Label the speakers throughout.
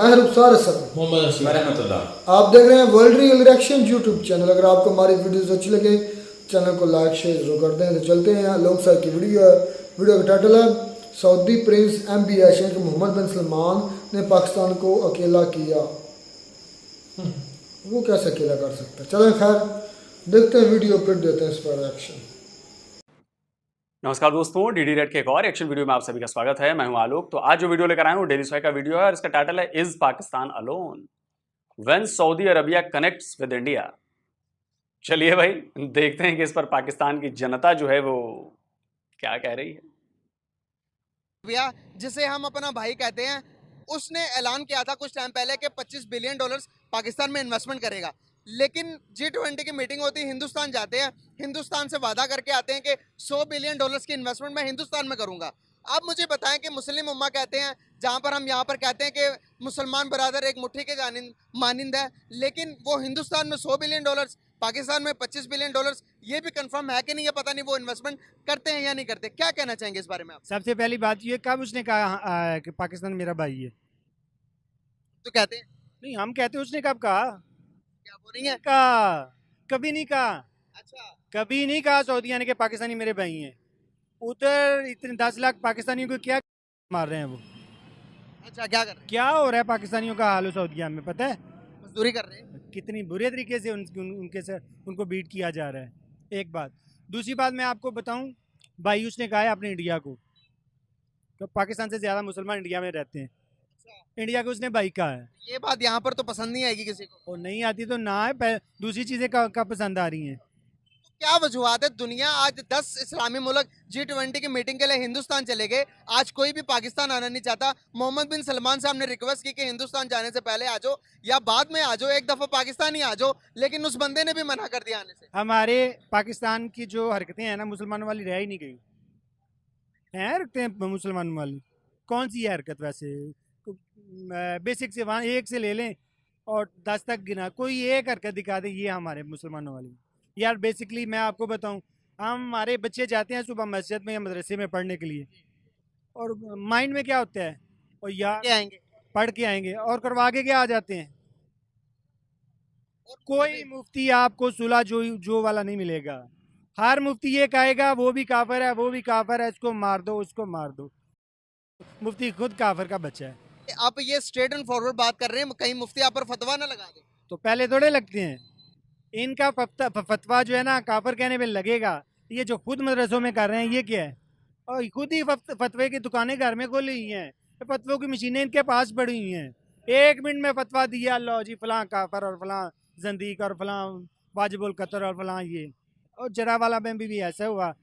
Speaker 1: मैं रुखसार हसन
Speaker 2: रहमतुल्लाह।
Speaker 1: आप देख रहे हैं world real reaction YouTube channel. अगर आपको हमारी वीडियोस अच्छी लगे चैनल को लाइक शेयर जरूर कर दें। तो चलते हैं लोग साहब की वीडियो का टाइटल है Saudi prince MBA Sheikh Mohammed bin Salman ने पाकिस्तान को अकेला किया। वो कैसे अकेला कर सकता है। चलें खैर देखते हैं वीडियो, फिर देते हैं इस पर रिएक्शन।
Speaker 3: नमस्कार दोस्तों, डीडी रेड के एक और एक्शन वीडियो में आप सभी का स्वागत है। मैं हूं आलोक। तो आज जो वीडियो लेकर आया हूं डेली सोय का वीडियो है और इसका टाइटल है is Pakistan alone when Saudi Arabia connects with India. चलिए भाई देखते हैं कि इस पर पाकिस्तान की जनता जो है वो क्या कह रही है।
Speaker 4: जिसे हम अपना भाई कहते हैं, उसने ऐलान किया था कुछ टाइम पहले कि $25 बिलियन पाकिस्तान में इन्वेस्टमेंट करेगा। लेकिन G20 की मीटिंग होती है, हिंदुस्तान जाते हैं, हिंदुस्तान से वादा करके आते हैं कि $100 बिलियन की इन्वेस्टमेंट मैं हिंदुस्तान में करूंगा। आप मुझे बताएं कि मुस्लिम उम्मा कहते हैं, जहां पर हम यहाँ पर कहते हैं कि मुसलमान बरादर एक मुट्ठी के मानिंद है, लेकिन वो हिंदुस्तान में $100 बिलियन, पाकिस्तान में $25 बिलियन, ये भी कंफर्म है कि नहीं, ये पता नहीं वो इन्वेस्टमेंट करते हैं या नहीं करते। क्या कहना चाहेंगे इस बारे में आप?
Speaker 5: सबसे पहली बात ये, कब उसने कहा कि पाकिस्तान मेरा भाई है?
Speaker 4: तो कहते हैं,
Speaker 5: नहीं, हम कहते हैं उसने कब कहा?
Speaker 4: क्या वो नहीं है?
Speaker 5: कहा, कभी नहीं कहा।
Speaker 4: अच्छा,
Speaker 5: कभी नहीं कहा सऊदिया ने कि पाकिस्तानी मेरे भाई हैं। उधर इतने 10 लाख पाकिस्तानियों को क्या मार रहे हैं वो?
Speaker 4: अच्छा, क्या कर रहे हैं?
Speaker 5: क्या हो रहा है पाकिस्तानियों का हाल सऊदिया में, पता है?
Speaker 4: मजदूरी कर रहे हैं।
Speaker 5: कितनी बुरे तरीके से उनके से उनको बीट किया जा रहा है। एक बात। दूसरी बात मैं आपको बताऊं, भाई उसने कहा है अपने इंडिया को, तो पाकिस्तान से ज़्यादा मुसलमान इंडिया में रहते हैं। इंडिया को उसने भाई कहा है।
Speaker 4: ये बात यहाँ पर तो पसंद नहीं आएगी किसी को।
Speaker 5: और नहीं आती तो ना है, दूसरी चीज़ें का पसंद आ रही हैं।
Speaker 4: तो क्या वजूहत है? दुनिया आज 10 इस्लामी मुल्क G20 की मीटिंग के लिए हिंदुस्तान चले गए, आज कोई भी पाकिस्तान आना नहीं चाहता। मोहम्मद बिन सलमान साहब ने रिक्वेस्ट की कि हिंदुस्तान जाने से पहले आ जाओ या बाद में आ जाओ, एक दफ़ा पाकिस्तान ही आ जाओ, लेकिन उस बंदे ने भी मना कर दिया आने से।
Speaker 5: हमारे पाकिस्तान की जो हरकतें हैं ना, मुसलमानों वाली रह ही नहीं गई हैं। हरकतें मुसलमानों वाली कौन सी है हरकत? वैसे बेसिक से वहाँ एक से ले लें और 10 तक गिना, कोई एक हरकत दिखा दे ये हमारे मुसलमानों वाली। यार बेसिकली मैं आपको बताऊं, हमारे बच्चे जाते हैं सुबह मस्जिद में या मदरसे में पढ़ने के लिए, और माइंड में क्या होता है, और यार
Speaker 4: क्या आएंगे
Speaker 5: पढ़ के आएंगे और करवा के क्या आ जाते हैं।
Speaker 4: और
Speaker 5: कोई मुफ्ती आपको सुलह जो वाला नहीं मिलेगा। हर मुफ्ती ये कहेगा वो भी काफिर है, वो भी काफिर है, इसको मार दो, उसको मार दो। मुफ्ती खुद काफिर का बच्चा है।
Speaker 4: आप ये स्ट्रेट एंड फॉरवर्ड बात कर रहे हैं, कहीं मुफ्ती आप पर फतवा ना लगा दे।
Speaker 5: तो पहले थोड़े लगते हैं। इनका फतवा जो है ना काफिर कहने पे लगेगा। ये जो खुद मदरसों में कर रहे हैं ये क्या है? और खुद ही फतवे की दुकानें घर में खोली हुई हैं, फतवों की मशीनें इनके पास पड़ी हुई हैं। 1 मिनट में फतवा दिया, लो जी फलां काफिर और फलां जंदीक और फलां वाजिबुल कतर और फलां ये। और जरा वाला में भी ऐसा हुआ,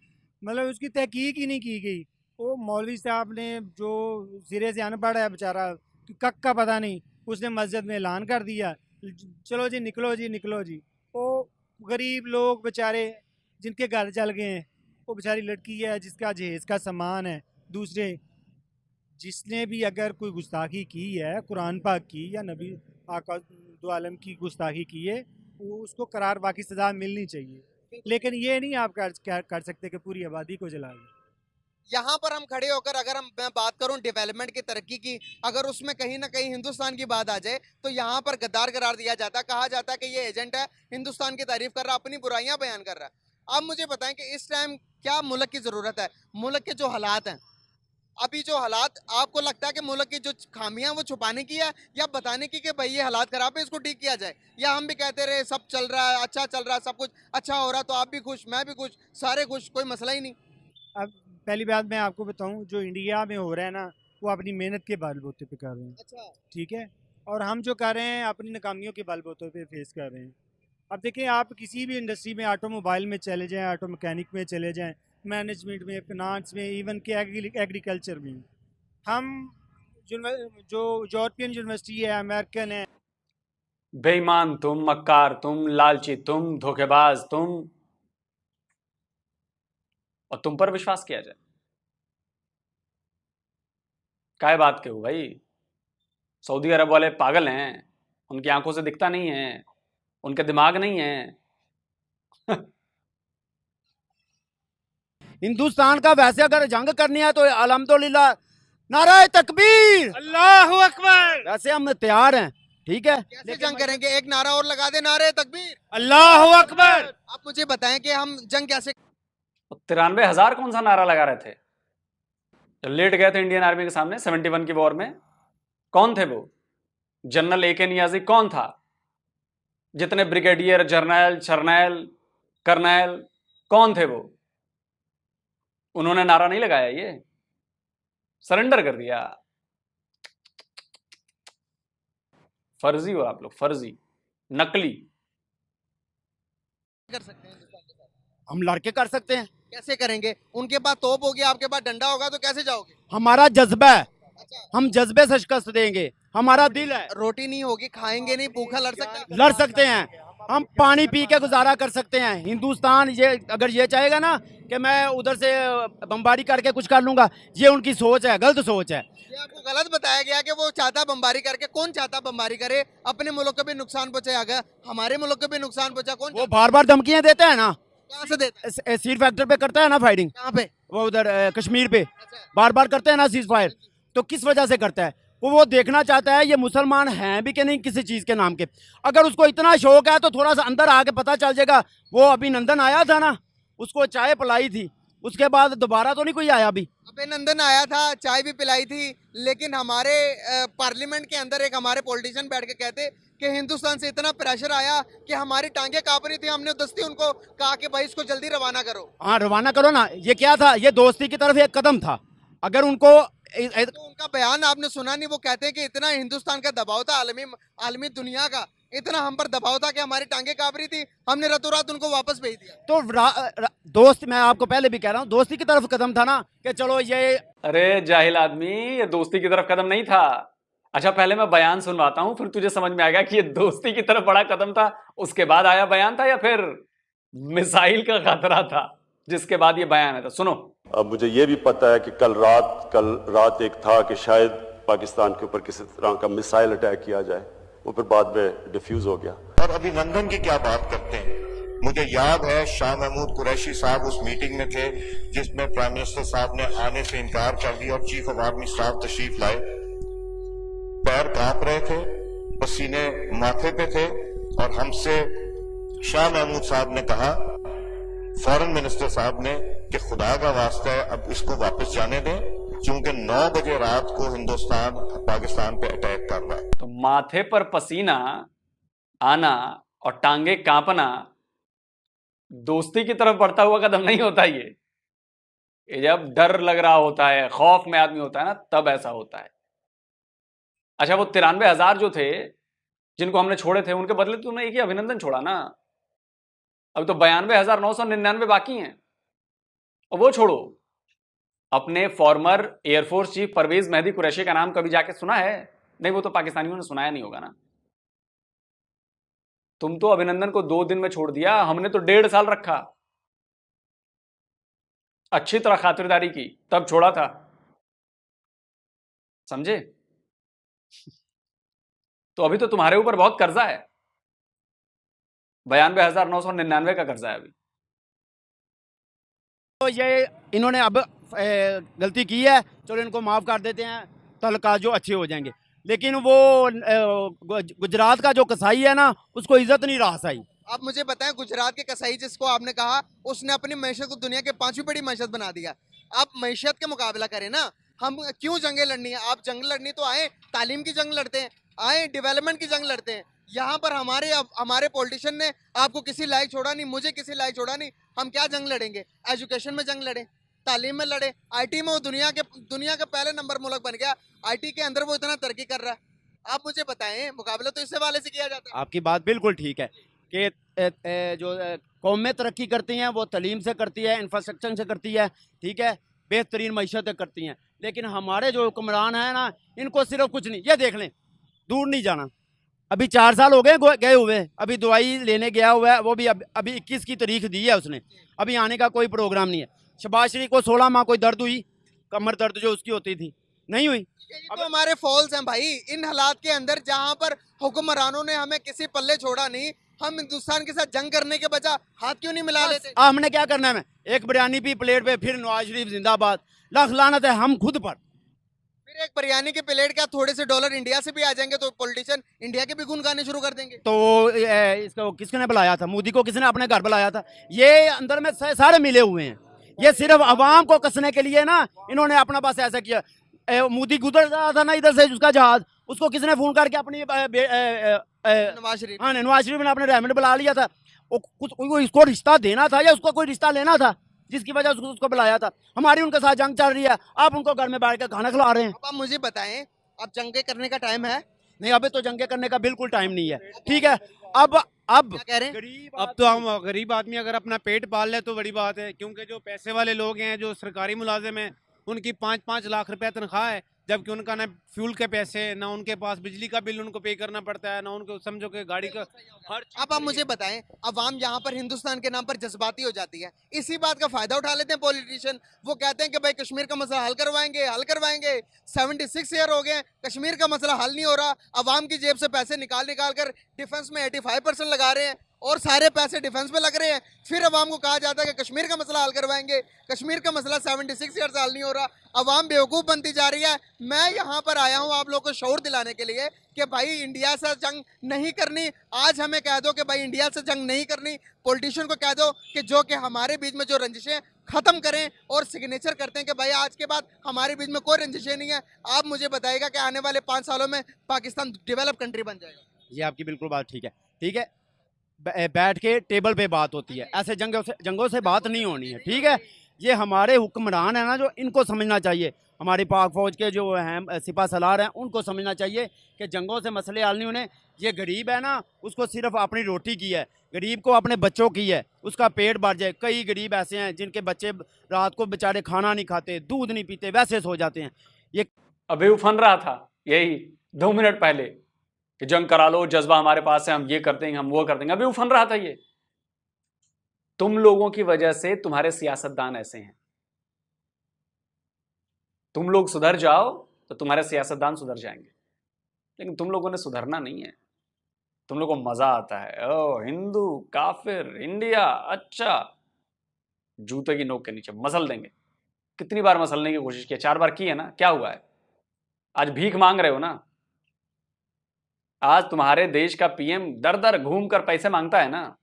Speaker 5: मतलब उसकी तहकीक ही नहीं की गई। वो मौलवी साहब ने जो सिरे से अनपढ़ है बेचारा, कक का पता नहीं, उसने मस्जिद में ऐलान कर दिया चलो जी निकलो जी निकलो जी। वो गरीब लोग बेचारे जिनके घर जल गए हैं, वो बेचारी लड़की है जिसका जहेज का सामान है, दूसरे जिसने भी अगर कोई गुस्ताखी की है कुरान पाक की या नबी आका दो आलम की गुस्ताखी की है, वो उसको करार बाकी सज़ा मिलनी चाहिए। लेकिन ये नहीं आप कर सकते कि पूरी आबादी को जला दें।
Speaker 4: यहाँ पर हम खड़े होकर अगर मैं बात करूं डेवलपमेंट की, तरक्की की, अगर उसमें कहीं ना कहीं हिंदुस्तान की बात आ जाए तो यहाँ पर गद्दार करार दिया जाता है, कहा जाता है कि ये एजेंट है, हिंदुस्तान की तारीफ कर रहा है, अपनी बुराइयां बयान कर रहा है। आप मुझे बताएं कि इस टाइम क्या मुल्क की जरूरत है? मुल्क के जो हालात हैं अभी, जो हालात आपको लगता है कि मुल्क की जो खामियां वो छुपाने की है या बताने की कि भाई ये हालात खराब है, इसको ठीक किया जाए, या हम भी कहते रहे सब चल रहा है, अच्छा चल रहा है, सब कुछ अच्छा हो रहा है, तो आप भी खुश, मैं भी खुश, सारे खुश, कोई मसला ही नहीं।
Speaker 5: अब पहली बात मैं आपको बताऊं, जो इंडिया में हो रहा है ना, वो अपनी मेहनत के बलबूते पे कर रहे हैं।
Speaker 4: अच्छा,
Speaker 5: ठीक है, और हम जो कर रहे हैं अपनी नाकामियों के बलबूते पे फेस कर रहे हैं। अब देखिए, आप किसी भी इंडस्ट्री में, ऑटोमोबाइल में चले जाएं, ऑटो मैकेनिक में चले जाएं, मैनेजमेंट में, फिनांस में, इवन के एग्रीकल्चर में, हम जो यूरोपियन यूनिवर्सिटी है, अमेरिकन है।
Speaker 3: बेईमान तुम, मक्कार तुम, लालची तुम, धोखेबाज तुम, और तुम पर विश्वास किया जाए। काय बात के हो भाई? सऊदी अरब वाले पागल हैं, उनकी आंखों से दिखता नहीं है, उनके दिमाग नहीं है।
Speaker 6: हिंदुस्तान का वैसे अगर जंग करनी है तो अल्हम्दुलिल्लाह
Speaker 2: नारा तकबीर।
Speaker 5: अल्लाहु अकबर।
Speaker 2: वैसे हम तैयार हैं, ठीक है।
Speaker 4: कैसे जंग करेंगे? एक नारा और लगा दे, नारे तकबीर।
Speaker 5: अल्लाहु अकबर।
Speaker 4: आप मुझे बताएं कि हम जंग कैसे
Speaker 3: 93,000 कौन सा नारा लगा रहे थे जब लेट गए थे इंडियन आर्मी के सामने 71 की वॉर में? कौन थे वो? जनरल AK नियाजी कौन था? जितने ब्रिगेडियर, जर्नल, सरनैल, कर्नैल कौन थे वो? उन्होंने नारा नहीं लगाया, ये सरेंडर कर दिया। फर्जी हो आप लोग, फर्जी, नकली।
Speaker 4: कर सकते हैं हिंदुस्तान के साथ?
Speaker 2: हम लड़के कर सकते हैं।
Speaker 4: कैसे करेंगे? उनके पास तोप होगी, आपके पास डंडा होगा, तो कैसे जाओगे?
Speaker 2: हमारा जज्बा है,
Speaker 4: अच्छा,
Speaker 2: हम जज्बे से शिकस्त देंगे। हमारा दिल है,
Speaker 4: रोटी नहीं होगी, खाएंगे नहीं, भूखा लड़ सकते हैं?
Speaker 2: लड़ सकते हैं। हम पानी पी के गुजारा कर सकते हैं। हिंदुस्तान ये अगर ये चाहेगा ना कि मैं उधर से बमबारी करके कुछ कर लूंगा, ये उनकी सोच है, गलत सोच है।
Speaker 4: ये आपको गलत बताया गया कि वो चाहता बमबारी करके। कौन चाहता बमबारी करे? अपने मुल्क को भी नुकसान पहुंचाया, हमारे मुल्क को भी नुकसान पहुंचा। कौन
Speaker 2: वो बार बार धमकियां देते हैं ना,
Speaker 4: कहाँ से देता है?
Speaker 2: सीर फैक्टर पे करता है ना फाइटिंग,
Speaker 4: कहाँ पे?
Speaker 2: वो उधर कश्मीर पे
Speaker 4: अच्छा,
Speaker 2: बार बार करते हैं ना सीज फायर। तो किस वजह से करता है? वो देखना चाहता है ये मुसलमान हैं भी कि नहीं किसी चीज के नाम के। अगर उसको इतना शौक है तो थोड़ा सा अंदर आके पता चल जाएगा। वो अभिनंदन आया था ना, उसको चाय पिलाई थी, उसके बाद दोबारा तो नहीं कोई आया अभी।
Speaker 4: अभिनंदन आया था, चाय भी पिलाई थी, लेकिन हमारे पार्लियामेंट के अंदर एक हमारे पॉलिटिशियन बैठ के कहते कि हिंदुस्तान से इतना प्रेशर आया कि हमारी टांगे कांप रही थी। हमने दस्ती उनको कहा कि भाई इसको जल्दी रवाना करो।
Speaker 2: हाँ रवाना करो ना। ये क्या था? ये दोस्ती की तरफ एक कदम था। अगर उनको
Speaker 4: तो उनका बयान आपने सुना नहीं? वो कहते हैं कि इतना हिंदुस्तान का दबाव था, आलमी दुनिया का इतना हम पर दबाव था कि हमारी टांगे कांप रही थी, हमने रातों रात उनको वापस भेज दिया।
Speaker 2: तो दोस्त, मैं आपको पहले भी कह रहा हूँ, दोस्ती की तरफ कदम था ना कि चलो ये।
Speaker 3: अरे जाहिल आदमी, ये दोस्ती की तरफ कदम नहीं था। अच्छा पहले मैं बयान सुनवाता हूं, फिर तुझे समझ में आएगा कि ये दोस्ती की तरफ बड़ा कदम था, उसके बाद आया बयान था, या फिर मिसाइल का खतरा था जिसके बाद ये बयान आया था। सुनो।
Speaker 6: अब मुझे ये भी पता है कि कल रात एक था कि शायद पाकिस्तान के ऊपर किसी तरह का मिसाइल अटैक किया जाए, वो फिर बाद में डिफ्यूज हो गया।
Speaker 7: और अभिनंदन की क्या बात करते हैं? मुझे याद है शाह महमूद कुरैशी साहब उस मीटिंग में थे जिसमें प्राइम मिनिस्टर साहब ने आने से इनकार कर दिया और चीफ ऑफ आर्मी स्टाफ तशरीफ लाए। पैर कांप रहे थे, पसीने माथे पे थे, और हमसे शाह महमूद साहब ने कहा, फॉरेन मिनिस्टर साहब ने, कि खुदा का वास्ता है अब इसको वापस जाने दें, क्योंकि 9 बजे रात को हिंदुस्तान पाकिस्तान पे अटैक कर रहा है।
Speaker 3: तो माथे पर पसीना आना और टांगे कांपना दोस्ती की तरफ बढ़ता हुआ कदम नहीं होता। ये जब डर लग रहा होता है, खौफ में आदमी होता है ना, तब ऐसा होता है। अच्छा वो 93,000 जो थे जिनको हमने छोड़े थे, उनके बदले तुमने एक ही अभिनंदन छोड़ा ना। अब तो 92,999 बाकी हैं। और वो छोड़ो, अपने former air force chief Parvez Mehdi Qureshi का नाम कभी जाके सुना है? नहीं, वो तो पाकिस्तानियों ने सुनाया नहीं होगा ना। तुम तो अभिनंदन को 2 दिन में छोड़ दिया, हमने तो 1.5 साल रखा, अच्छी तरह खातिरदारी की, तब छोड़ा था, समझे? तो अभी तो तुम्हारे ऊपर बहुत कर्जा है, 92,999 का कर्जा है अभी।
Speaker 2: तो ये इन्होंने अब गलती की है, चलो इनको माफ कर देते हैं, तलका जो अच्छे हो जाएंगे। लेकिन वो गुजरात का जो कसाई है ना, उसको इज्जत नहीं रहा सही।
Speaker 4: आप मुझे बताएं, गुजरात के कसाई जिसको आपने कहा, उसने अपनी मैशत को दुनिया के 5वीं बड़ी मैशत बना दिया। आप मैशत के मुकाबला करें ना, हम क्यों जंगें लड़नी है? आप जंग लड़नी तो आए, तालीम की जंग लड़ते हैं, आए डेवलपमेंट की जंग लड़ते हैं। यहाँ पर हमारे पॉलिटिशियन ने आपको किसी लायक छोड़ा नहीं, मुझे किसी लायक छोड़ा नहीं। हम क्या जंग लड़ेंगे? एजुकेशन में जंग लड़े, तालीम में लड़े, आईटी में वो दुनिया का पहले नंबर मुल्क बन गया, आईटी के अंदर वो इतना तरक्की कर रहा है। आप मुझे बताएं, मुकाबला तो इससे वाले से किया जाता है।
Speaker 2: आपकी बात बिल्कुल ठीक है कि जो कौमें तरक्की करती हैं वो तालीम से करती है, इंफ्रास्ट्रक्चर से करती है, ठीक है, बेहतरीन मईशत करती हैं। लेकिन हमारे जो हुक्मरान हैं ना, इनको सिर्फ कुछ नहीं, ये देख लें, दूर नहीं जाना, अभी 4 साल हो गए हुए, अभी दवाई लेने गया हुआ है, वो भी अभी 21 की तारीख दी है उसने, अभी आने का कोई प्रोग्राम नहीं है। शहबाज शरीफ को 16 माह कोई दर्द हुई, कमर दर्द जो उसकी होती थी, नहीं हुई।
Speaker 4: ये तो हमारे फॉल्स हैं भाई। इन हालात के अंदर जहां पर हुक्मरानों ने हमें किसी पल्ले छोड़ा नहीं, हम हिंदुस्तान के साथ जंग करने के बजाय हाथ क्यों नहीं मिला लेते?
Speaker 2: हमने क्या करना है? एक बिरयानी पी प्लेट पे, फिर नवाज शरीफ जिंदाबाद, लाख लानत है हम खुद पर।
Speaker 4: एक बिरयानी की प्लेट क्या थोड़े से डॉलर इंडिया से भी आ जाएंगे तो पॉलिटिशियन इंडिया के भी गुण गाने शुरू कर देंगे?
Speaker 2: तो इसको किसने बुलाया था? मोदी को किसने अपने घर बुलाया था? ये अंदर में सारे मिले हुए हैं। ये सिर्फ अवाम को कसने के लिए ना इन्होंने अपना बस ऐसा किया। मोदी गुजर रहा था ना इधर से उसका जहाज, उसको किसने फोन करके अपनी
Speaker 4: नवाज शरीफ।
Speaker 2: हाँ नवाज शरीफ ने अपने रहमत बुला लिया था। वो कुछ इसको रिश्ता देना था या उसको कोई रिश्ता लेना था जिसकी वजह से उसको बुलाया था? हमारी उनके साथ जंग चल रही है, आप उनको घर में बैठ कर खाना खिला रहे हैं।
Speaker 4: अब आप मुझे बताएं, अब जंगे करने का टाइम है?
Speaker 2: नहीं, अभी तो जंगे करने का बिल्कुल टाइम नहीं है। ठीक है, अब
Speaker 4: क्या कह रहे हैं?
Speaker 5: अब तो हम गरीब आदमी अगर अपना पेट पाल ले तो बड़ी बात है, क्योंकि जो पैसे वाले लोग हैं, जो सरकारी मुलाजिम हैं, उनकी 5-5 लाख रुपया तनख्वाह है, जबकि उनका ना फ्यूल के पैसे, ना उनके पास बिजली का बिल उनको पे करना पड़ता है, ना उनको समझो कि गाड़ी का हर
Speaker 4: अब आप मुझे बताएं, अवाम यहाँ पर हिंदुस्तान के नाम पर जज्बाती हो जाती है, इसी बात का फायदा उठा लेते हैं पॉलिटिशियन। वो कहते हैं कि भाई कश्मीर का मसला हल करवाएंगे, हल करवाएंगे। 76 ईयर हो गए, कश्मीर का मसला हल नहीं हो रहा। अवाम की जेब से पैसे निकाल निकाल कर डिफेंस में 85% लगा रहे हैं और सारे पैसे डिफेंस में लग रहे हैं। फिर अवाम को कहा जाता है कि कश्मीर का मसला हल करवाएंगे। कश्मीर का मसला 76 ईयर से हल नहीं हो रहा। अवाम बेवकूफ़ बनती जा रही है। मैं यहाँ पर आया हूँ आप लोग को शऊर दिलाने के लिए कि भाई इंडिया से जंग नहीं करनी। आज हमें कह दो कि भाई इंडिया से जंग नहीं करनी। पॉलिटिशियन को कह दो कि जो कि हमारे बीच में जो रंजिशें खत्म करें और सिग्नेचर करते हैं कि भाई आज के बाद हमारे बीच में कोई रंजिशें नहीं है। आप मुझे बताइएगा कि आने वाले 5 सालों में पाकिस्तान डेवलप कंट्री बन जाएगा?
Speaker 2: ये आपकी बिल्कुल बात ठीक है। ठीक है, बैठ के टेबल पे बात होती है, ऐसे जंगों से बात नहीं होनी है। ठीक है, ये हमारे हुक्मरान है ना, जो इनको समझना चाहिए। हमारी पाक फौज के जो हैं सिपा सलार हैं, उनको समझना चाहिए कि जंगों से मसले हल नहीं होने। ये गरीब है ना, उसको सिर्फ अपनी रोटी की है, गरीब को अपने बच्चों की है, उसका पेट भर जाए। कई गरीब ऐसे हैं जिनके बच्चे रात को बेचारे खाना नहीं खाते, दूध नहीं पीते, वैसे सो जाते हैं। ये
Speaker 3: अभी उफन रहा था यही 2 मिनट पहले कि जंग करा लो, जज्बा हमारे पास है, हम ये कर देंगे, हम वो कर देंगे। अभी उफन रहा था ये। तुम लोगों की वजह से तुम्हारे सियासतदान ऐसे हैं। तुम लोग सुधर जाओ तो तुम्हारे सियासतदान सुधर जाएंगे, लेकिन तुम लोगों ने सुधरना नहीं है। तुम लोगों को मजा आता है, ओ हिंदू काफिर इंडिया, अच्छा जूते की नोक के नीचे मसल देंगे। कितनी बार मसलने की कोशिश की? 4 बार की है ना, क्या हुआ है? आज भीख मांग रहे हो ना। आज तुम्हारे देश का पीएम दर दर घूम कर पैसे मांगता है ना,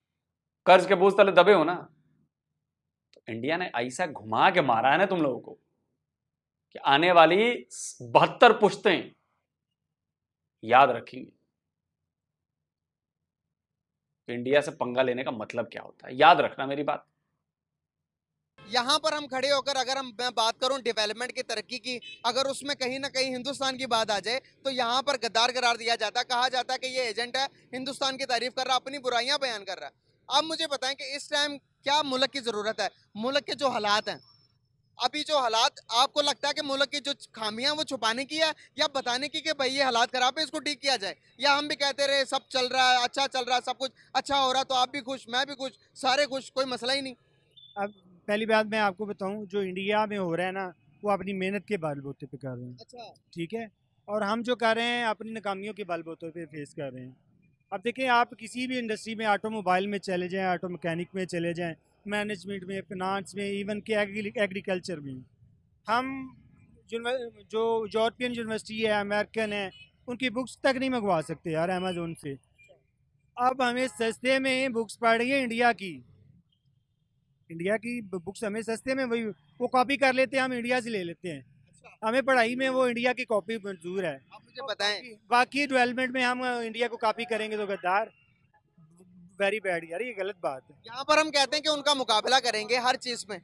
Speaker 3: कर्ज के बोझ तले दबे हो ना। तो इंडिया ने ऐसा घुमा के मारा है ना तुम लोगों को कि आने वाली 72 पुश्तें याद रखेंगे इंडिया से पंगा लेने का मतलब क्या होता है। याद रखना मेरी बात।
Speaker 4: यहाँ पर हम खड़े होकर अगर मैं बात करूं डेवलपमेंट की, तरक्की की, अगर उसमें कहीं ना कहीं हिंदुस्तान की बात आ जाए तो यहाँ पर गद्दार करार दिया जाता है। कहा जाता है कि ये एजेंट है, हिंदुस्तान की तारीफ कर रहा, अपनी बुराइयां बयान कर रहा है। आप मुझे बताएं कि इस टाइम क्या मुल्क की ज़रूरत है? मुल्क के जो हालात हैं, अभी जो हालात, आपको लगता है कि मुल्क की जो खामियां वो छुपाने की है या बताने की कि भाई ये हालात खराब है, इसको ठीक किया जाए? या हम भी कहते रहे सब चल रहा है, अच्छा चल रहा है, सब कुछ अच्छा हो रहा है, तो आप भी खुश, मैं भी खुश, सारे खुश, कोई मसला ही नहीं?
Speaker 5: अब पहली बात मैं आपको बताऊं, जो इंडिया में हो रहा है ना, वो अपनी मेहनत के बलबूते पे कर रहे हैं।
Speaker 4: अच्छा,
Speaker 5: ठीक है, और हम जो कर रहे हैं अपनी नाकामियों के बलबूते पे फेस कर रहे हैं। अब देखें, आप किसी भी इंडस्ट्री में, ऑटोमोबाइल में चले जाएं, ऑटो मैकेनिक में चले जाएं, मैनेजमेंट में, फिनांस में, इवन के एग्रीकल्चर में, हम जो यूरोपियन यूनिवर्सिटी है, अमेरिकन है, उनकी बुक्स तक नहीं मंगवा सकते यार अमेजोन से। अब हमें सस्ते में बुक्स पढ़ रही है इंडिया की बुक्स हमें सस्ते में वही वो कॉपी कर लेते हैं, हम इंडिया से ले लेते हैं। हमें पढ़ाई में वो इंडिया की कॉपी मंजूर है।
Speaker 4: आप मुझे बताएं,
Speaker 5: बाकी डेवलपमेंट में हम इंडिया को कॉपी करेंगे तो गद्दार, वेरी बैड यार, ये गलत बात है।
Speaker 4: यहाँ पर हम कहते हैं कि उनका मुकाबला करेंगे हर चीज में।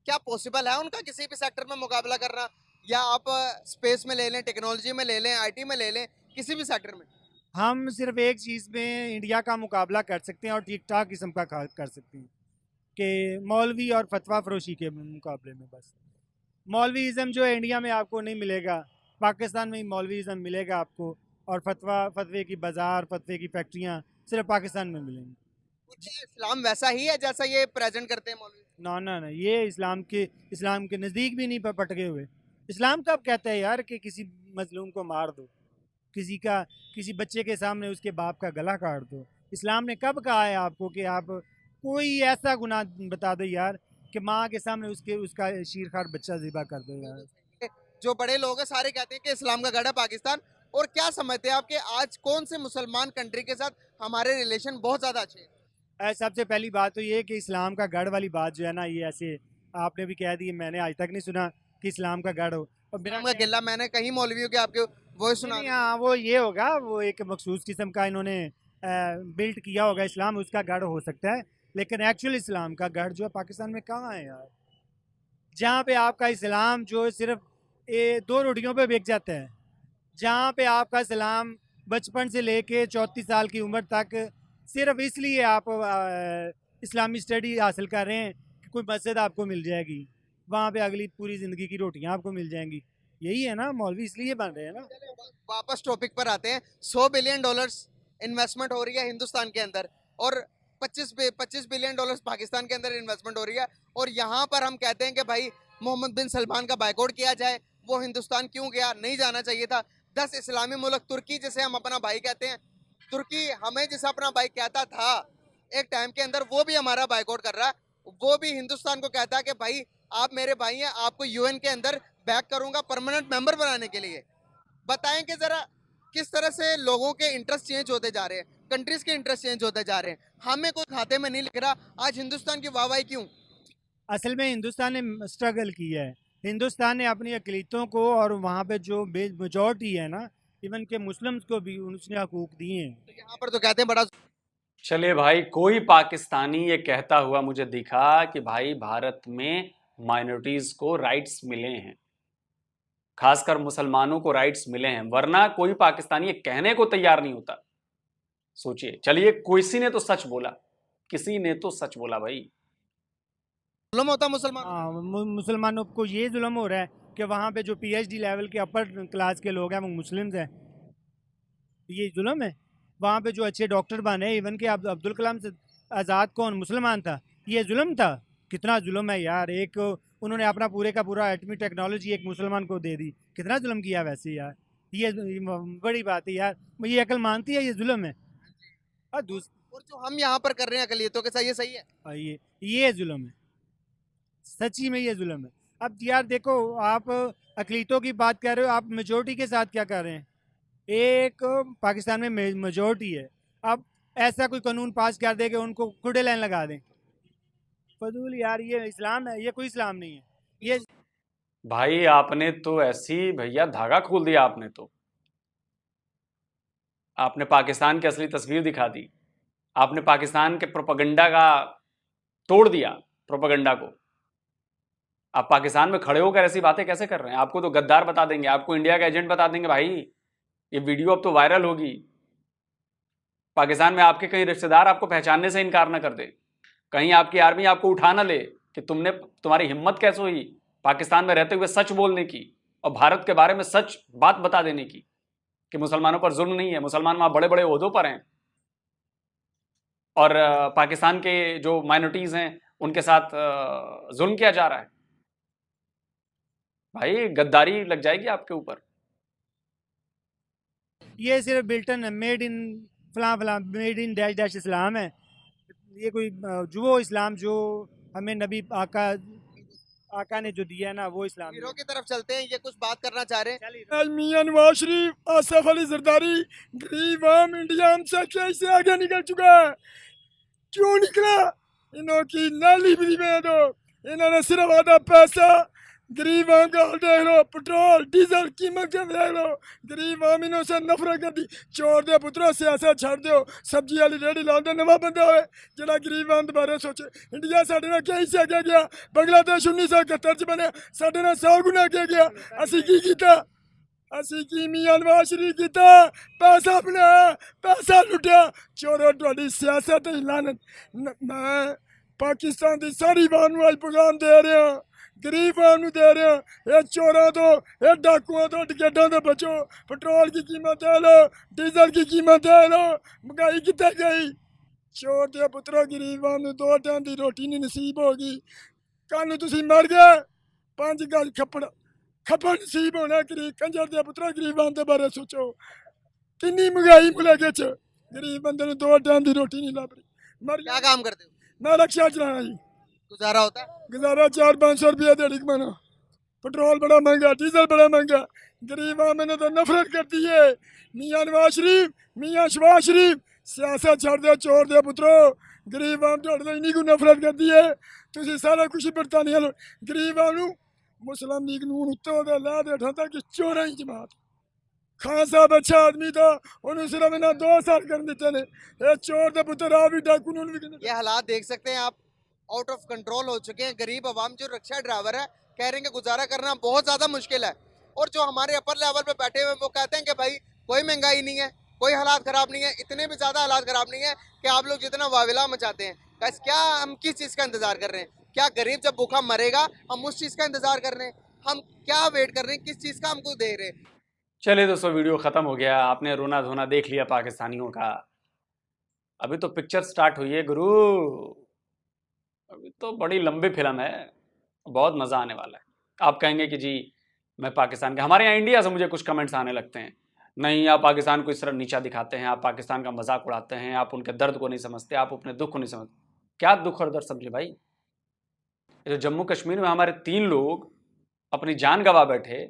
Speaker 4: क्या पॉसिबल है उनका किसी भी सेक्टर में मुकाबला करना? या आप स्पेस में ले लें, टेक्नोलॉजी में ले लें, आईटी में ले लें, किसी भी सेक्टर में?
Speaker 5: हम सिर्फ एक चीज़ में इंडिया का मुकाबला कर सकते हैं और ठीक ठाक किस्म का कर सकते हैं कि मौलवी और फतवा फरोशी के मुकाबले में। बस मौलवीज़म जो है इंडिया में आपको नहीं मिलेगा, पाकिस्तान में ही मौलवीज़म मिलेगा आपको, और फतवे की बाज़ार, फतवे की फैक्ट्रियाँ सिर्फ पाकिस्तान में मिलेंगी।
Speaker 4: क्या इस्लाम वैसा ही है जैसा ये प्रेजेंट करते हैं मौलवी?
Speaker 5: ना ना ना, ये इस्लाम के नज़दीक भी नहीं पटके हुए। इस्लाम कब कहता है यार कि किसी मजलूम को मार दो, किसी बच्चे के सामने उसके बाप का गला काट दो? इस्लाम ने कब कहा है आपको कि आप कोई ऐसा गुनाह बता दो यार कि माँ के सामने उसका शीरखार बच्चा ज़िबा कर दो यार?
Speaker 4: जो बड़े लोग हैं सारे कहते हैं कि इस्लाम का गढ़ है पाकिस्तान। और क्या समझते हैं आपके आज कौन से मुसलमान कंट्री के साथ हमारे रिलेशन बहुत ज्यादा अच्छे हैं?
Speaker 5: सबसे पहली बात तो ये कि इस्लाम का गढ़ वाली बात जो है ना, ये ऐसे आपने भी कह दी, मैंने आज तक नहीं सुना कि इस्लाम का गढ़ हो। और बिना
Speaker 4: इस्लाम का किला मैंने कहीं मौलवियों के आपके वो सुना।
Speaker 5: नहीं, हाँ वो ये होगा, वो एक मखसूस किस्म का इन्होंने बिल्ट किया होगा इस्लाम, उसका गढ़ हो सकता है। लेकिन एक्चुअल इस्लाम का गढ़ जो है पाकिस्तान में कहाँ है यार, जहाँ पे आपका इस्लाम जो सिर्फ 2 रोटियों पे बिक जाता है, जहाँ पे आपका इस्लाम बचपन से लेके 34 साल की उम्र तक सिर्फ इसलिए आप इस्लामी स्टडी हासिल कर रहे हैं कि कोई मस्जिद आपको मिल जाएगी, वहाँ पे अगली पूरी ज़िंदगी की रोटियाँ आपको मिल जाएंगी। यही है ना, मौलवी इसलिए बन रहे हैं ना।
Speaker 4: वापस टॉपिक पर आते हैं। $100 बिलियन इन्वेस्टमेंट हो रही है हिंदुस्तान के अंदर और 25 बिलियन डॉलर्स पाकिस्तान के अंदर इन्वेस्टमेंट हो रही है। और यहाँ पर हम कहते हैं कि भाई मोहम्मद बिन सलमान का बाइकआउट किया जाए, वो हिंदुस्तान क्यों गया, नहीं जाना चाहिए था। 10 इस्लामी मुल्क, तुर्की जिसे हम अपना भाई कहते हैं, तुर्की हमें जिसे अपना भाई कहता था एक टाइम के अंदर, वो भी हमारा बाइकआउट कर रहा है। वो भी हिंदुस्तान को कहता है कि भाई आप मेरे भाई हैं, आपको यूएन के अंदर बैक करूंगा परमानेंट मेंबर बनाने के लिए। बताएं कि जरा किस तरह से लोगों के इंटरेस्ट चेंज होते जा रहे हैं, कंट्रीज के इंटरेस्ट चेंज होते जा रहे हैं, हमें कोई खाते में नहीं लिख रहा। आज हिंदुस्तान की वाहवाही क्यों?
Speaker 5: असल में हिंदुस्तान ने स्ट्रगल किया है, हिंदुस्तान ने अपनी अकलीतों को और वहाँ पे जो मेजॉरिटी है ना, इवन के मुस्लिम्स को भी उसने हकूक दिए हैं।
Speaker 4: तो यहाँ पर तो कहते हैं बड़ा।
Speaker 3: चलिए भाई, कोई पाकिस्तानी ये कहता हुआ मुझे दिखा कि भाई भारत में माइनॉरिटीज को राइट्स मिले हैं, खासकर मुसलमानों को राइट्स मिले हैं, वरना कोई पाकिस्तानी ये कहने को तैयार नहीं होता। सोचिए, चलिए किसी ने तो सच बोला, किसी ने तो सच बोला भाई।
Speaker 4: जुल्म होता मुसलमान।
Speaker 5: हाँ, मुसलमानों को ये जुल्म हो रहा है कि वहाँ पे जो PhD लेवल के अपर क्लास के लोग हैं वो मुस्लिम्स हैं, ये जुल्म है। वहाँ पे जो अच्छे डॉक्टर बने, इवन के अब्दुल कलाम आज़ाद कौन मुसलमान था, ये जुल्म था। कितना जुल्म है यार, एक उन्होंने अपना पूरे का पूरा एटमी टेक्नोलॉजी एक मुसलमान को दे दी, कितना जुल्म किया वैसे यार। ये बड़ी बात है यार, ये अकल मानती है ये जुल्म है। और
Speaker 4: और जो हम यहाँ पर कर रहे हैं अकलियतों के साथ, ये सही है?
Speaker 5: ये जुल्म है, सच्ची में ये जुल्म है। अब यार देखो, आप अकलीतों की बात कर रहे हो, आप मेजोरिटी के साथ क्या कर रहे हैं? एक पाकिस्तान में मेजोरिटी है, अब ऐसा कोई कानून पास कर दे कि उनको कुड़े लाइन लगा दें, फजूल यार। ये इस्लाम है? ये कोई इस्लाम नहीं है ये।
Speaker 3: भाई आपने तो ऐसी भैया धागा खोल दिया, आपने पाकिस्तान की असली तस्वीर दिखा दी, आपने पाकिस्तान के प्रोपेगेंडा का तोड़ दिया, प्रोपेगेंडा को। आप पाकिस्तान में खड़े होकर ऐसी बातें कैसे कर रहे हैं? आपको तो गद्दार बता देंगे, आपको इंडिया का एजेंट बता देंगे। भाई ये वीडियो अब तो वायरल होगी, पाकिस्तान में आपके कहीं रिश्तेदार आपको पहचानने से इनकार ना कर दे, कहीं आपकी आर्मी आपको उठा ना ले कि तुम्हारी हिम्मत कैसे हुई पाकिस्तान में रहते हुए सच बोलने की और भारत के बारे में सच बात बता देने की कि मुसलमानों पर जुल्म नहीं है, मुसलमान वहां बड़े बड़े ओहदों पर हैं और पाकिस्तान के जो माइनॉरिटीज हैं उनके साथ जुल्म किया जा रहा है। भाई गद्दारी लग जाएगी आपके ऊपर।
Speaker 5: ये सिर्फ बिल्टन मेड इन फला मेड इन डैश डैश इस्लाम है। ये कोई जो इस्लाम जो हमें नबी आका ने जो दिया ना, वो इस्लाम
Speaker 4: हीरो की तरफ चलते हैं। ये कुछ बात करना चाह रहे हैं।
Speaker 8: आज मियां नवाज शरीफ, आसफ अली जरदारी, गरीब आम इंडिया हमसे कैसे आगे निकल चुका है? क्यों निकला? इन्हों की नाली भी में दो, इन्होंने सिर्फ आधा पैसा गरीब आम का देख लो, पेट्रोल डीजल कीमत का देख लो, गरीब आम इन्हों से नफरत कर दी। छोड़ दो पुत्रों, सियासत छड़ दो, सब्जी वाली रेडी ला दो, नवा बंदा होए जरा गरीब आम बारे सोचे। इंडिया साढ़े ना क्या हिस्सा क्या गया? बांग्लादेश 1971 च बने, साढ़े ना 100 गुना क्या गया? असी की कीता? असी की मियां नवाज शरीफ कीता? पैसा बनाया, पैसा लुटिया। चोरो तुहाडी सियासत ही लानत। मैं पाकिस्तान की सारी वाम नूं अज पैगाम दे रहा, गरीब आम दे रहे हैं, ये चोरों तो, ये डाकुओं तो, टिकटों तो बचो। पेट्रोल की कीमत दे लो, डीजल की कीमत दे लो, महंगाई कितने गई? चोर दे पुत्रों, गरीब आम 2 टाइम की रोटी नहीं नसीब होगी। कल तुसी मर गए, 5 गज खप्पड़ नसीब होना। गरीब कंजर दे पुत्रों, गरीब आम के बारे सोचो। किन्नी महंगाई मुल्क च, गरीब बंदे 2 टाइम की रोटी नहीं लभ रही। मर
Speaker 4: क्या काम करते हो?
Speaker 8: मैं रक्षा चलाना जी।
Speaker 4: गुजारा होता है?
Speaker 8: गुजारा 400-500 रुपया दिहाड़ी कमाना। पेट्रोल बड़ा महंगा, डीजल बड़ा महंगा, गरीब आवाम ने तो नफरत कर दी है। मियाँ नवाज शरीफ, मियाँ शहबाज शरीफ, सियासत छोड़ दो, छोड़ दो पुत्रो, गरीब आवाम तो इन्हीं को नफरत कर दी है। तुझे सारा कुछ बरतानिया लो गरीब आवाम नू मुस्लिम लीग नून उत्ते दे ला दे उठाता कि चोरा ही जमात। खान साहब अच्छा आदमी था, उन्हें सिर्फ इन्हें 2 साल कर देते ने, ये चोर दे पुत्र आ भी डाकू नून भी।
Speaker 4: ये हालात देख सकते हैं आप, आउट ऑफ कंट्रोल हो चुके हैं। गरीब आवाम जो रिक्शा ड्राइवर है कह रहे हैं कि गुजारा करना बहुत ज्यादा मुश्किल है, और जो हमारे अपर लेवल पे बैठे हुए वो कहते हैं कि भाई कोई महंगाई नहीं है, कोई हालात खराब नहीं है, इतने भी ज्यादा हालात खराब नहीं है कि आप लोग जितना वाविला मचाते हैं। बस क्या हम किस चीज का इंतजार कर रहे हैं? क्या गरीब जब भूखा मरेगा हम उस चीज का इंतजार कर रहे हैं? हम क्या वेट कर रहे हैं? किस चीज का हमको दे रहे हैं?
Speaker 3: चलिए दोस्तों, वीडियो खत्म हो गया, आपने रोना धोना देख लिया पाकिस्तानियों का। अभी तो पिक्चर स्टार्ट हुई है गुरु, अभी तो बड़ी लंबी फिल्म है, बहुत मजा आने वाला है। आप कहेंगे कि जी मैं पाकिस्तान के, हमारे यहाँ इंडिया से मुझे कुछ कमेंट्स आने लगते हैं, नहीं आप पाकिस्तान को इस तरह नीचा दिखाते हैं, आप पाकिस्तान का मजाक उड़ाते हैं, आप उनके दर्द को नहीं समझते, आप अपने दुख को नहीं समझते। क्या दुख और दर्द समझे भाई? जो जम्मू कश्मीर में हमारे 3 लोग अपनी जान गंवा बैठे,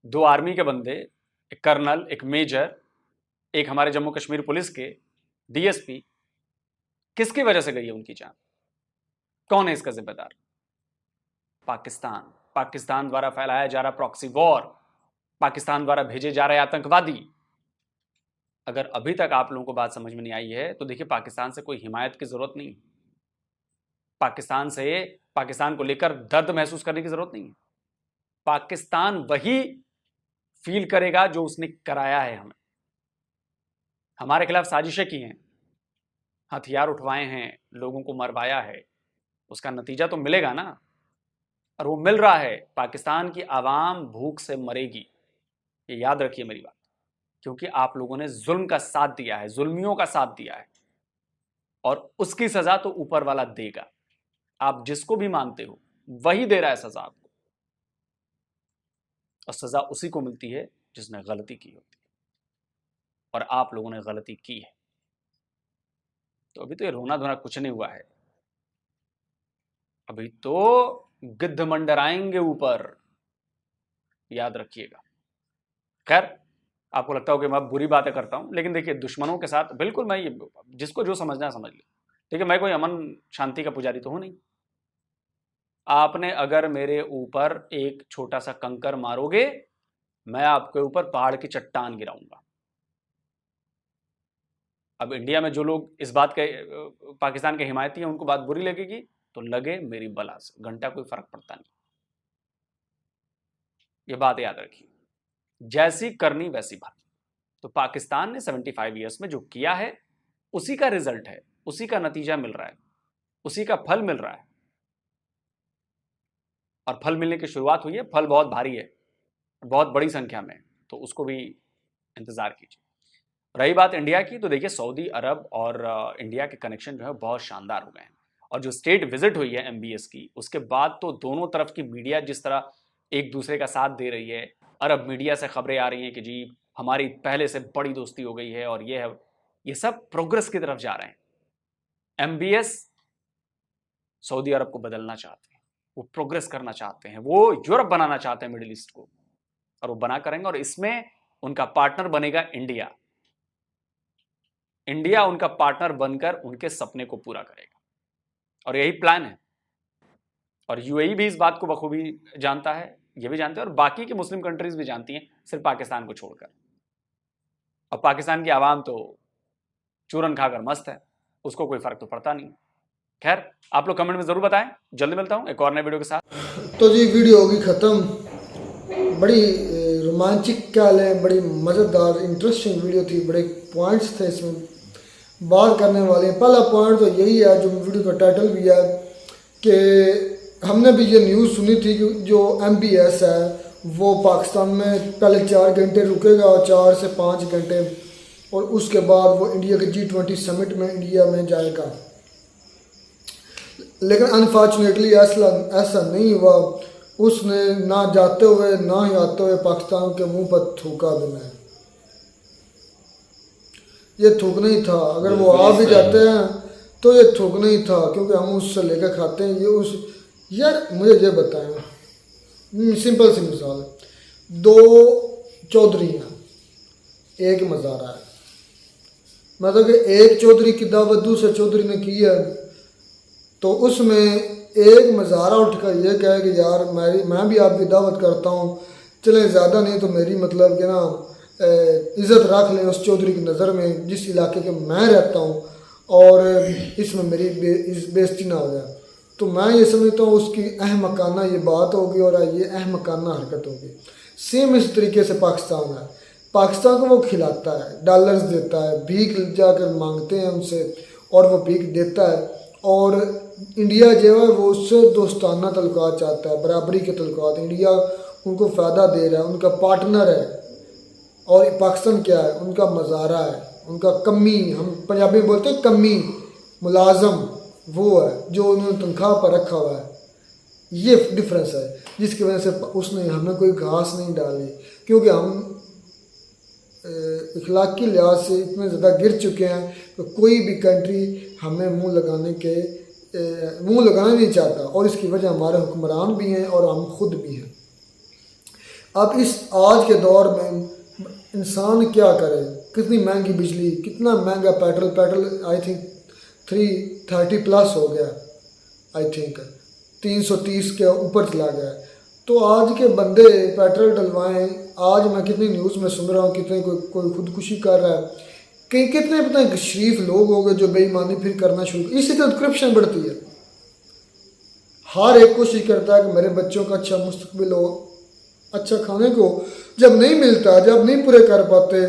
Speaker 3: 2 आर्मी के बंदे, एक कर्नल, एक मेजर, एक हमारे जम्मू कश्मीर पुलिस के डीएसपी, किसकी वजह से गई है उनकी जान? कौन है इसका जिम्मेदार? पाकिस्तान। पाकिस्तान द्वारा फैलाया जा रहा प्रॉक्सी वॉर, पाकिस्तान द्वारा भेजे जा रहे आतंकवादी। अगर अभी तक आप लोगों को बात समझ में नहीं आई है तो देखिए, पाकिस्तान से कोई हिमायत की जरूरत नहीं, पाकिस्तान को लेकर दर्द महसूस करने की जरूरत नहीं है। पाकिस्तान वही फील करेगा जो उसने कराया है। हमारे खिलाफ साजिशें की हैं, हथियार उठवाए हैं, लोगों को मरवाया है, उसका नतीजा तो मिलेगा ना, और वो मिल रहा है। पाकिस्तान की आवाम भूख से मरेगी, ये याद रखिए मेरी बात, क्योंकि आप लोगों ने जुल्म का साथ दिया है, जुल्मियों का साथ दिया है, और उसकी सजा तो ऊपर वाला देगा। आप जिसको भी मानते हो वही दे रहा है सजा आपको, और सजा उसी को मिलती है जिसने गलती की होती है, और आप लोगों ने गलती की है। तो अभी तो ये रोना धोना कुछ नहीं हुआ है, अभी तो गिद्ध मंडराएंगे ऊपर, याद रखिएगा। खैर, आपको लगता हो कि मैं बुरी बातें करता हूं, लेकिन देखिए दुश्मनों के साथ बिल्कुल मैं ये, जिसको जो समझना है समझ ले, ठीक है। मैं कोई अमन शांति का पुजारी तो हूं नहीं। आपने अगर मेरे ऊपर एक छोटा सा कंकर मारोगे, मैं आपके ऊपर पहाड़ की चट्टान गिराऊंगा। अब इंडिया में जो लोग इस बात के, पाकिस्तान के हिमायती हैं, उनको बात बुरी लगेगी तो लगे मेरी बला से, घंटा कोई फर्क पड़ता नहीं। ये बात याद रखिए, जैसी करनी वैसी भरनी। तो पाकिस्तान ने 75 ईयर्स में जो किया है उसी का रिजल्ट है, उसी का नतीजा मिल रहा है, उसी का फल मिल रहा है, और फल मिलने की शुरुआत हुई है। फल बहुत भारी है, बहुत बड़ी संख्या में, तो उसको भी इंतजार कीजिए। रही बात इंडिया की, तो देखिए सऊदी अरब और इंडिया के कनेक्शन जो है बहुत शानदार हो गए हैं, और जो स्टेट विजिट हुई है MBS की, उसके बाद तो दोनों तरफ की मीडिया जिस तरह एक दूसरे का साथ दे रही है, अरब मीडिया से खबरें आ रही हैं कि जी हमारी पहले से बड़ी दोस्ती हो गई है, और ये है, ये सब प्रोग्रेस की तरफ जा रहे हैं। MBS सऊदी अरब को बदलना चाहते हैं, वो प्रोग्रेस करना चाहते हैं, वो यूरोप बनाना चाहते हैं मिडिल ईस्ट को, और वो बना करेंगे, और इसमें उनका पार्टनर बनेगा इंडिया। इंडिया उनका पार्टनर बनकर उनके सपने को पूरा करेगा, और यही प्लान है। और UAE भी इस बात को बखूबी जानता है, ये भी जानते हैं, और बाकी की मुस्लिम कंट्रीज भी जानती हैं, सिर्फ पाकिस्तान को छोड़कर। और पाकिस्तान की आवाम तो चूरन खाकर मस्त है, उसको कोई फर्क तो पड़ता नहीं। खैर, आप लोग कमेंट में जरूर बताएं। जल्दी मिलता हूं एक और नए वीडियो के साथ।
Speaker 1: तो जी वीडियो होगी ख़त्म। बड़ी रोमांचक क्या है, बड़ी मज़ेदार इंटरेस्टिंग वीडियो थी, बड़े पॉइंट्स थे इसमें बात करने वाले। पहला पॉइंट तो यही है, जो वीडियो का टाइटल भी है, कि हमने भी ये न्यूज़ सुनी थी कि जो MBS है वो पाकिस्तान में पहले 4 घंटे रुकेगा, और 4 से 5 घंटे, और उसके बाद वो इंडिया के G20 समिट में इंडिया में जाएगा। लेकिन अनफॉर्चुनेटली ऐसा नहीं हुआ। उसने ना जाते हुए ना ही आते हुए पाकिस्तान के मुंह पर थूका भी नहीं। ये थूकना ही था, अगर वो आ भी जाते हैं तो ये थूकना ही था, क्योंकि हम उससे लेकर खाते हैं। ये उस यार मुझे ये बताएं, सिंपल सी मिसाल है, 2 चौधरी हैं, एक मज़ारा है, मतलब कि एक चौधरी की दावत दूसरे चौधरी ने की है, तो उसमें एक मज़ारा उठ कर ये कहे कि यार मैं भी आपकी दावत करता हूँ, चले ज़्यादा नहीं तो मेरी मतलब कि ना इज़्ज़त रख लें उस चौधरी की नज़र में जिस इलाके के मैं रहता हूँ, और इसमें मेरी बेइज्जती ना हो जाए। तो मैं ये समझता हूँ उसकी अहमकाना ये बात होगी और ये अहमकाना हरकत होगी। सेम इस तरीके से पाकिस्तान है, पाकिस्तान को वो खिलाता है, डॉलर्स देता है, भीख जाकर मांगते हैं उनसे और वो भीख देता है, और इंडिया जो है वो उससे दोस्ताना तल्लुकात चाहता है, बराबरी के तल्लुकात। इंडिया उनको फ़ायदा दे रहा है, उनका पार्टनर है, और पाकिस्तान क्या है, उनका मज़ारा है, उनका कमी, हम पंजाबी में बोलते हैं कमी, मुलाजम वो है जो उन्होंने तनख्वाह पर रखा हुआ है। ये डिफरेंस है जिसकी वजह से उसने हमें कोई घास नहीं डाली, क्योंकि हम इखलाकी लिहाज से इतने ज़्यादा गिर चुके हैं कि कोई भी कंट्री हमें मुंह लगाना नहीं चाहता, और इसकी वजह हमारे हुक्मरान भी हैं और हम खुद भी हैं। अब इस आज के दौर में इंसान क्या करे, कितनी महंगी बिजली, कितना महंगा पेट्रोल आई थिंक 330 प्लस हो गया, आई थिंक 330 के ऊपर चला गया। तो आज के बंदे पेट्रोल डलवाएं, आज मैं कितनी न्यूज़ में सुन रहा हूँ कितने कोई खुदकुशी कर रहा है, कि कितने पता है शरीफ लोग हो गए जो बेईमानी फिर करना शुरू, इससे तो करप्शन बढ़ती है। हर एक कोशिश करता है कि मेरे बच्चों का अच्छा मुस्तकबिल हो, अच्छा खाने को जब नहीं मिलता, जब नहीं पूरे कर पाते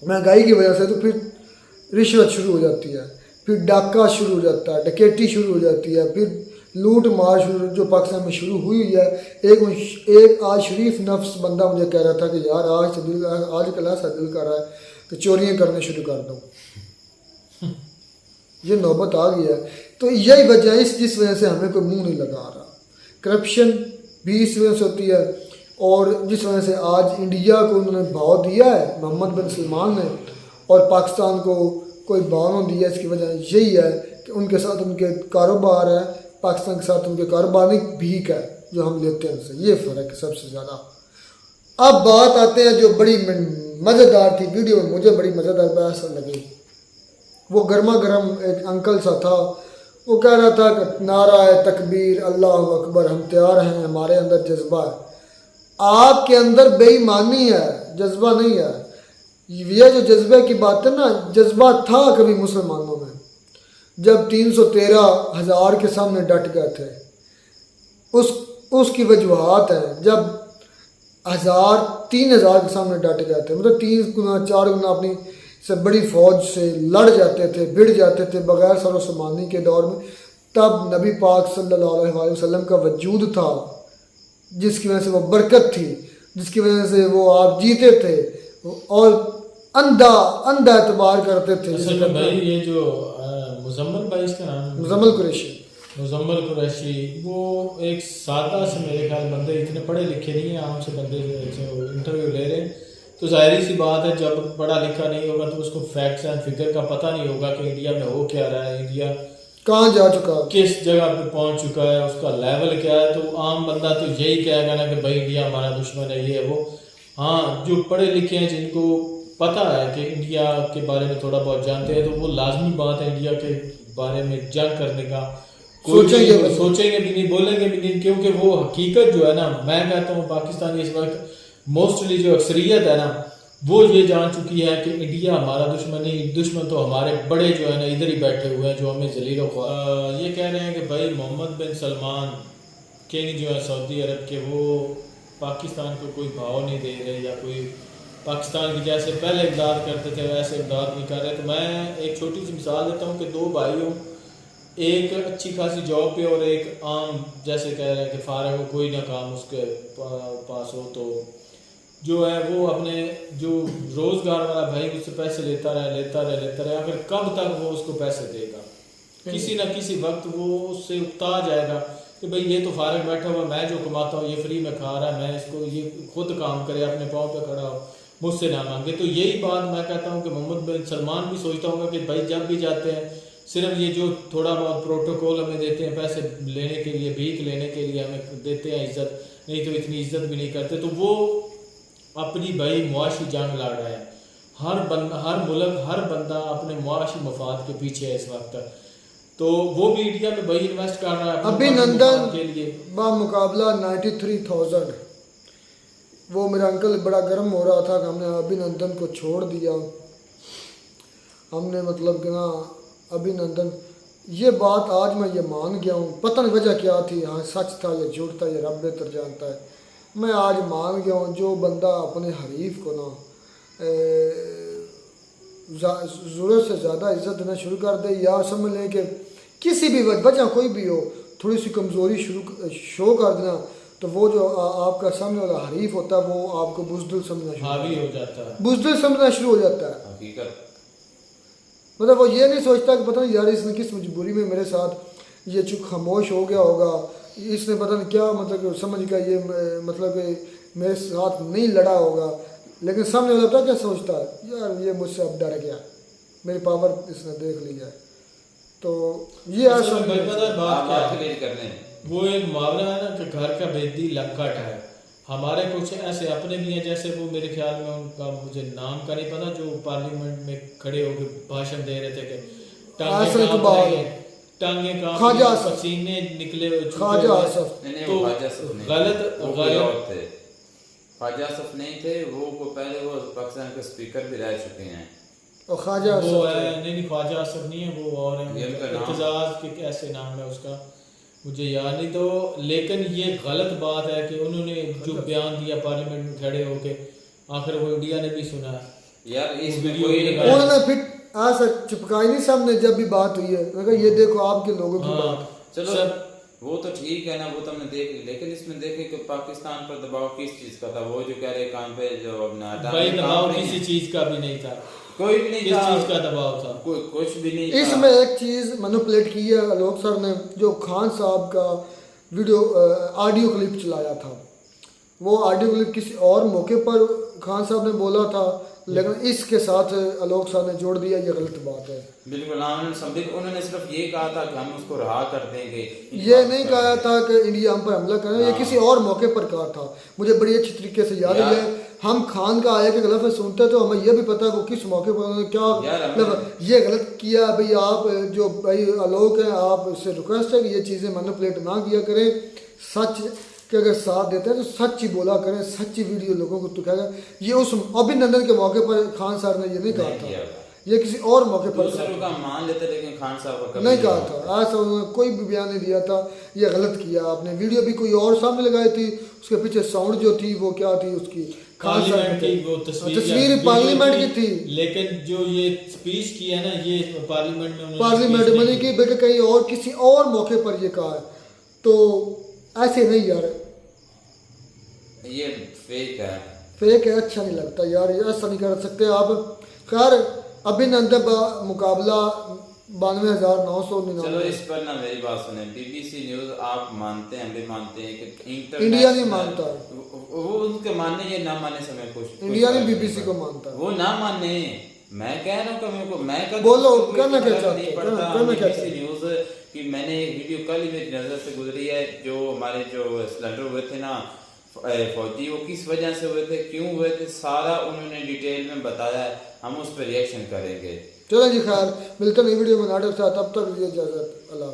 Speaker 1: महंगाई की वजह से, तो फिर रिश्वत शुरू हो जाती है, फिर डाका शुरू हो जाता है, डकैती शुरू हो जाती है, फिर लूट मार शुरू जो पाकिस्तान में शुरू हुई है। एक आज शरीफ नफ्स बंदा मुझे कह रहा था कि यार आजकल ऐसा दिल कर रहा है कि चोरियाँ करने शुरू कर दूँ। ये नौबत आ गई है। तो यही वजह है जिस वजह से हमें कोई मुंह नहीं लगा रहा। करप्शन भी इस वजह से होती है, और जिस वजह से आज इंडिया को उन्होंने भाव दिया है मोहम्मद बिन सलमान ने, और पाकिस्तान को कोई भाव नहीं दिया। इसकी वजह यही है कि उनके साथ उनके कारोबार है, पाकिस्तान के साथ उनके कारोबार नहीं, भीख है जो हम लेते हैं उनसे, ये फ़र्क है सबसे ज़्यादा। अब बात आते हैं जो बड़ी मज़ेदार थी वीडियो में, मुझे बड़ी मज़ेदार बहस लगी। वो गर्मा गर्म एक अंकल सा था, वो कह रहा था कि नारा है तकबीर, अल्लाह अकबर, हम तैयार हैं, हमारे अंदर जज्बा है। आपके अंदर बेईमानी है, जज्बा नहीं है। ये जो जज्बे की बात है ना, जज्बा था कभी मुसलमानों में, जब 313,000 के सामने डट गए थे, उसकी वजूहात है। जब 3,000 के सामने डट गए थे, मतलब 3 गुना 4 गुना अपनी से बड़ी फौज से लड़ जाते थे, भिड़ जाते थे बगैर सरो सामानी के दौर में, तब नबी पाक सल्लल्लाहु अलैहि वसल्लम का वजूद था, जिसकी वजह से वो बरकत थी, जिसकी वजह से वो आप जीते थे, और अंधा एतबार करते थे।
Speaker 9: असल में भाई ये जो मुजम्मल भाई, इसका नाम
Speaker 1: मुजम्मल कुरैशी,
Speaker 9: मुजम्मल कुरैशी, वो एक सादा से मेरे ख्याल बंदे, इतने पढ़े लिखे नहीं हैं, आम से बंदे जो इंटरव्यू ले रहे हैं, तो जाहिर सी बात है जब पढ़ा लिखा नहीं होगा तो उसको फैक्ट्स एंड फिगर का पता नहीं होगा कि इंडिया में हो क्या रहा है, इंडिया
Speaker 1: कहाँ जा चुका,
Speaker 9: किस जगह पे पहुंच चुका है, उसका लेवल क्या है। तो आम बंदा तो यही कहेगा ना कि भाई इंडिया हमारा दुश्मन है, ये है वो। हाँ, जो पढ़े लिखे हैं, जिनको पता है कि इंडिया के बारे में थोड़ा बहुत जानते हैं, तो वो लाजमी बात है इंडिया के बारे में जंग करने का सोचेंगे भी नहीं, बोलेंगे भी नहीं, क्योंकि वो हकीकत जो है ना, मैं कहता हूँ पाकिस्तानी इस वक्त मोस्टली जो अक्सरियत है ना, वो ये जान चुकी है कि इंडिया हमारा दुश्मन नहीं, दुश्मन तो हमारे बड़े जो है ना इधर ही बैठे हुए हैं, जो हमें जलील ये कह रहे हैं कि भाई मोहम्मद बिन सलमान किंग जो है सऊदी अरब के, वो पाकिस्तान को कोई भाव नहीं दे रहे, या कोई पाकिस्तान की जैसे पहले इमदाद करते थे वैसे इमदाद नहीं कर रहे। तो मैं एक छोटी सी मिसाल देता हूँ कि 2 भाई हो, एक अच्छी खासी जॉब पे और एक आम जैसे कह रहे हैं कि फारग हो, कोई ना काम उसके पास हो, तो जो है वो अपने जो रोज़गार वाला भाई उससे पैसे लेता रहे, आखिर कब तक वो उसको पैसे देगा? किसी ना किसी वक्त वो उससे उकता जाएगा कि भाई ये तो फारग बैठा हुआ, मैं जो कमाता हूँ ये फ्री में खा रहा है, मैं इसको, ये खुद काम करे, अपने पाँव पे खड़ा हो, मुझसे ना मांगे। तो यही बात मैं कहता हूँ कि मोहम्मद बिन सलमान भी सोचता होगा कि भाई जब भी जाते हैं, सिर्फ ये जो थोड़ा बहुत प्रोटोकॉल हमें देते हैं पैसे लेने के लिए, भीख लेने के लिए हमें देते हैं, इज्जत, नहीं तो इतनी इज्जत भी नहीं करते। तो वो अपनी भाई मुआशी जंग लड़ रहा है। हर मुल्क हर बंदा अपने मुआशी मफाद के पीछे है इस वक्त। तो वो भी इंडिया में भाई इन्वेस्ट कर रहा है अपने
Speaker 1: अभिनंदन
Speaker 9: के लिए।
Speaker 1: मुकाबला 93,000। वो मेरा अंकल बड़ा गर्म हो रहा था कि हमने अभिनंदन को छोड़ दिया। हमने मतलब कि ना अभिनंदन, ये बात आज मैं ये मान गया हूँ। पता नहीं वजह क्या थी, हाँ सच था या झूठ था, ये रब बेहतर जानता है। मैं आज मान गया हूँ जो बंदा अपने हरीफ को ना ज़रूरत से ज़्यादा इज्जत देना शुरू कर दे, या समझ लें कि किसी भी वजह कोई भी हो, थोड़ी सी कमज़ोरी शो कर देना, तो वो जो आपका सामने वाला हरीफ होता है वो आपको बुज़दिल समझना शुरू
Speaker 9: हो जाता है,
Speaker 1: बुज़दिल समझना शुरू हो जाता है।
Speaker 3: हकीकत
Speaker 1: मतलब वो ये नहीं सोचता कि पता नहीं यार इसने किस मजबूरी में मेरे साथ ये चुप खामोश हो गया होगा, इसने पता नहीं क्या मतलब समझ गया ये मतलब कि मेरे साथ नहीं लड़ा होगा। लेकिन सामने वाला पता क्या सोचता है, यार ये मुझसे अब डर गया, मेरी पावर इसने देख ली है। तो ये
Speaker 9: वो एक मुहावरा है ना कि घर का बेदी लंका है। हमारे कुछ ऐसे अपने भी हैं, जैसे वो मेरे ख्याल में उनका मुझे नाम का नहीं पता, जो पार्लियामेंट में खड़े होकर भाषण दे रहे थे कि टांगे का पसीने निकले, तो गलत
Speaker 10: थे। ख्वाजा आसिफ नहीं थे वो पहले वो पाकिस्तान के स्पीकर भी रह चुके हैं।
Speaker 1: और ख्वाजा
Speaker 9: वो है नहीं ख्वाजा आसिफ नहीं है, वो और है इत्तेजाज के कैसे नाम है उसका मुझे याद नहीं। तो लेकिन ये गलत बात है कि उन्होंने जो बयान दिया पार्लियामेंट में खड़े होके, आखिर वो इंडिया ने भी सुना
Speaker 10: यार। इस
Speaker 1: उन्होंने फिर ऐसा चिपकाई नहीं सामने जब भी बात हुई है, मैं ये देखो आपके लोगों की बात।
Speaker 10: चलो वो तो ठीक है ना, वो तो हमने देख ली, लेकिन इसमें देखे कि पाकिस्तान पर दबाव किस चीज का था। वो जो कह रहे काम पे जो अपना
Speaker 9: भाई दबाव किसी चीज का भी नहीं था,
Speaker 10: कोई भी नहीं
Speaker 9: किस चीज का दबाव था,
Speaker 10: कुछ भी नहीं।
Speaker 1: इसमें एक चीज मैनिपुलेट की है आलोक सर ने, जो खान साहब का वीडियो ऑडियो क्लिप चलाया था, वो ऑडियो क्लिप किसी और मौके पर खान साहब ने बोला था, लेकिन इसके साथ आलोक साहब ने जोड़ दिया, ये गलत बात है।
Speaker 10: बिल्कुल उन्होंने सिर्फ ये कहा था कि हम उसको रहा कर देंगे,
Speaker 1: ये नहीं कहा था कि इंडिया हम पर हमला करें, ये किसी और मौके पर कहा था। मुझे बड़ी अच्छी तरीके से याद है। हम खान का आया कि गलत सुनते तो हमें यह भी पता है वो किस मौके पर उन्होंने क्या ये गलत किया। भाई आप जो भाई आलोक हैं, आप इससे रिक्वेस्ट है कि ये चीज़ें मैनिपुलेट ना किया करें, सच कि अगर साथ देते हैं तो सच ही बोला करें, सच्ची वीडियो लोगों को दिखाएगा। ये उस अभिनंदन के मौके पर खान साहब ने ये नहीं कहा था, ये किसी और मौके पर
Speaker 10: का मान लेते, लेकिन खान साहब का
Speaker 1: नहीं कहा था। ऐसा उन्होंने कोई भी बयान नहीं दिया था, ये गलत किया आपने। वीडियो भी कोई और सामने लगाई थी, उसके पीछे साउंड जो थी वो क्या थी, उसकी खान साहब की वो तस्वीर पार्लियामेंट की थी।
Speaker 9: लेकिन जो ये स्पीच की है ना, ये पार्लियामेंट
Speaker 1: में नहीं की, बल्कि कहीं और किसी और मौके पर ये कहा है। तो ऐसे नहीं यार,
Speaker 10: ये फेक है,
Speaker 1: फेक है, अच्छा नहीं लगता यार, ये ऐसा नहीं कर सकते आप। खैर अभिनंदन मुकाबला 92,999।
Speaker 10: चलो इस पर ना मेरी बात सुने, BBC न्यूज आप मानते हैं, भी मानते हैं कि
Speaker 1: इंडिया नहीं मानता,
Speaker 10: वो उनके मानने ये ना मानने से मैं खुश।
Speaker 1: इंडिया नहीं BBC को मानता,
Speaker 10: वो ना माने। मैं कह रहा हूँ कि मेरे को मैं
Speaker 1: बोलो करना क्या चाहते
Speaker 10: BBC न्यूज कि मैंने एक वीडियो कल ही मेरी नजर से गुजरी है, जो हमारे जो सिलेंडर हुए थे ना फौजी, वो किस वजह से हुए थे, क्यों हुए थे, सारा उन्होंने डिटेल में बताया है। हम उस पर रिएक्शन करेंगे।
Speaker 1: चलो जी, खैर मिलते हैं वीडियो में नाटक था, तब तक इजाजत, अल्लाह।